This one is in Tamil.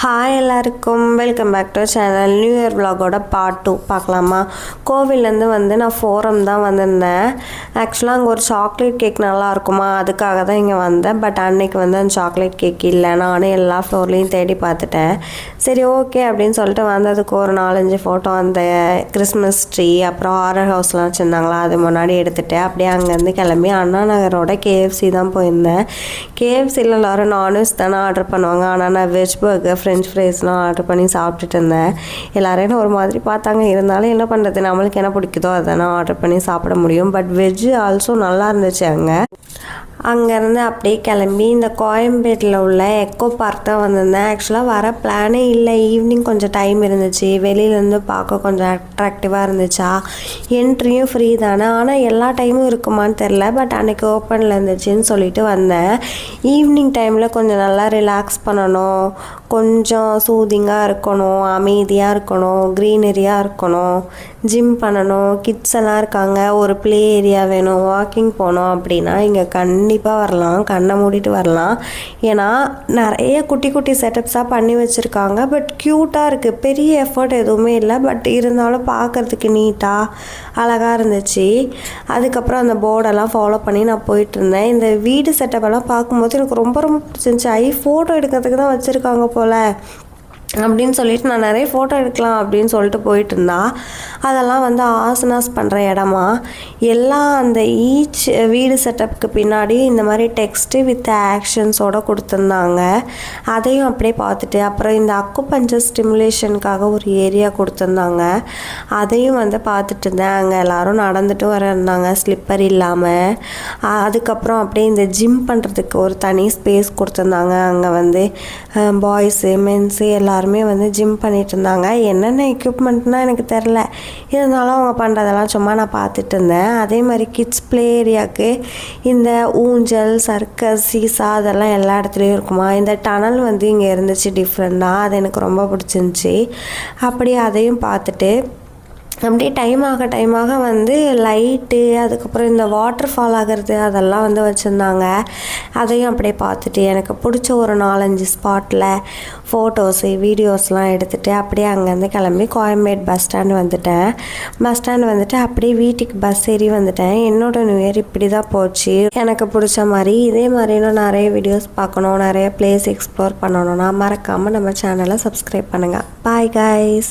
ஹாய் எல்லாருக்கும் welcome back to channel. New year விலாகோட பார்ட் 2 பார்க்கலாமா? கோவிலேருந்து வந்து நான் ஃபோரம் தான் வந்திருந்தேன். ஆக்சுவலாக அங்கே ஒரு சாக்லேட் கேக் நல்லா இருக்குமா, அதுக்காக தான் இங்கே வந்தேன். பட் அன்னைக்கு வந்து அந்த சாக்லேட் கேக் இல்லை. நானும் எல்லா ஃப்ளோர்லேயும் தேடி பார்த்துட்டேன். சரி ஓகே அப்படின்னு சொல்லிட்டு வந்ததுக்கு ஒரு 4-5 ஃபோட்டோ அந்த கிறிஸ்மஸ் ட்ரீ அப்புறம் ஹாரர் ஹவுஸ்லாம் வச்சுருந்தாங்களா அது முன்னாடி எடுத்துகிட்டு அப்படியே அங்கேருந்து கிளம்பி அண்ணா நகரோட KFC தான் போயிருந்தேன். KFCயில் எல்லோரும் நான்வெஜ் தானே ஆர்டர் பண்ணுவாங்க. ஆனால் நான் வெஜ் பர்கர் ஃப்ரெஞ்ச் ஃப்ரைஸ்லாம் ஆர்டர் பண்ணி சாப்பிட்டுட்டு இருந்தேன். எல்லோரும் என்ன ஒரு மாதிரி பார்த்தாங்க. இருந்தாலும் என்ன பண்ணுறது, நம்மளுக்கு என்ன பிடிக்குதோ அதை ஆர்டர் பண்ணி சாப்பிட முடியும். பட் வெஜ்ஜு ஆல்சோ நல்லா இருந்துச்சு. அங்கேருந்து அப்படியே கிளம்பி இந்த கோயம்பேட்டில் உள்ள எக்கோ பார்க் தான் வந்திருந்தேன். ஆக்சுவலாக வர பிளானே இல்லை. ஈவினிங் கொஞ்சம் டைம் இருந்துச்சு, வெளியிலேருந்து பார்க்க கொஞ்சம் அட்ராக்டிவாக இருந்துச்சா. என்ட்ரியும் ஃப்ரீ தானே, ஆனால் எல்லா டைமும் இருக்குமான்னு தெரில. பட் அன்றைக்கி ஓப்பனில் இருந்துச்சுன்னு சொல்லிட்டு வந்தேன். ஈவினிங் டைமில் கொஞ்சம் நல்லா ரிலாக்ஸ் பண்ணணும், கொஞ்சம் சூதிங்காக இருக்கணும், அமைதியாக இருக்கணும், க்ரீனரியாக இருக்கணும், ஜிம் பண்ணணும், கிட்ஸ் எல்லாம் இருக்காங்க, ஒரு ப்ளே ஏரியா வேணும், வாக்கிங் போகணும் அப்படின்னா இங்கே கண்டிப்பாக வரலாம், கண்ணை மூடிட்டு வரலாம். ஏன்னா நிறைய குட்டி குட்டி செட்டப்ஸாக பண்ணி வச்சுருக்காங்க. பட் க்யூட்டாக இருக்குது, பெரிய எஃபர்ட் எதுவுமே இல்லை. பட் இருந்தாலும் பார்க்குறதுக்கு நீட்டாக அழகாக இருந்துச்சு. அதுக்கப்புறம் அந்த போர்டெல்லாம் ஃபாலோ பண்ணி நான் போயிட்டுருந்தேன். இந்த வீடு செட்டப்பெல்லாம் பார்க்கும்போது எனக்கு ரொம்ப ரொம்ப பிடிச்சிருந்துச்சி. ஃபோட்டோ எடுக்கிறதுக்கு தான் வச்சுருக்காங்க போல் அப்படின்னு சொல்லிட்டு நான் நிறைய ஃபோட்டோ எடுக்கலாம் அப்படின்னு சொல்லிட்டு போயிட்டு இருந்தா. அதெல்லாம் வந்து ஆசனாஸ் பண்ணுற இடமா. எல்லாம் அந்த ஈச் வீடு செட்டப்புக்கு பின்னாடி இந்த மாதிரி டெக்ஸ்ட்டு வித் ஆக்ஷன்ஸோடு கொடுத்துருந்தாங்க. அதையும் அப்படியே பார்த்துட்டு அப்புறம் இந்த அக்குபஞ்சர் ஸ்டிமுலேஷனுக்காக ஒரு ஏரியா கொடுத்துருந்தாங்க. அதையும் வந்து பார்த்துட்டு இருந்தேன். அங்கே எல்லோரும் நடந்துட்டும் வர இருந்தாங்க ஸ்லிப்பர் இல்லாமல். அதுக்கப்புறம் அப்படியே இந்த ஜிம் பண்ணுறதுக்கு ஒரு தனி ஸ்பேஸ் கொடுத்துருந்தாங்க. அங்கே வந்து பாய்ஸு மென்ஸு எல்லாருமே வந்து ஜிம் பண்ணிகிட்டு இருந்தாங்க. என்னென்ன எக்யூப்மெண்ட்னால் எனக்கு தெரில, இருந்தாலும் அவங்க பண்ணுறதெல்லாம் சும்மா நான் பார்த்துட்டு இருந்தேன். அதே மாதிரி கிட்ஸ் ப்ளே ஏரியாவுக்கு இந்த ஊஞ்சல், சர்க்கஸ், சீசா அதெல்லாம் எல்லா இடத்துலையும் இருக்குமா. இந்த டனல் வந்து இங்கே இருந்துச்சு டிஃப்ரெண்ட்டாக, அது எனக்கு ரொம்ப பிடிச்சிருந்துச்சி. அப்படியே அதையும் பார்த்துட்டு அப்படியே டைம் ஆக வந்து லைட்டு, அதுக்கப்புறம் இந்த வாட்டர் ஃபால் ஆகிறது அதெல்லாம் வந்து வச்சுருந்தாங்க. அதையும் அப்படியே பார்த்துட்டு எனக்கு பிடிச்ச ஒரு 4-5 ஸ்பாட்டில் ஃபோட்டோஸு வீடியோஸ்லாம் எடுத்துகிட்டு அப்படியே அங்கேருந்து கிளம்பி கோயம்பேடு பஸ் ஸ்டாண்டு வந்துட்டேன். பஸ் ஸ்டாண்டு வந்துட்டு அப்படியே வீட்டுக்கு பஸ் ஏறி வந்துட்டேன். என்னோடய நியூ இயர் இப்படி தான் போச்சு. எனக்கு பிடிச்ச மாதிரி இதே மாதிரிலாம் நிறைய வீடியோஸ் பார்க்கணும், நிறைய பிளேஸ் எக்ஸ்ப்ளோர் பண்ணணும்னா மறக்காமல் நம்ம சேனலை சப்ஸ்கிரைப் பண்ணுங்கள். Bye guys.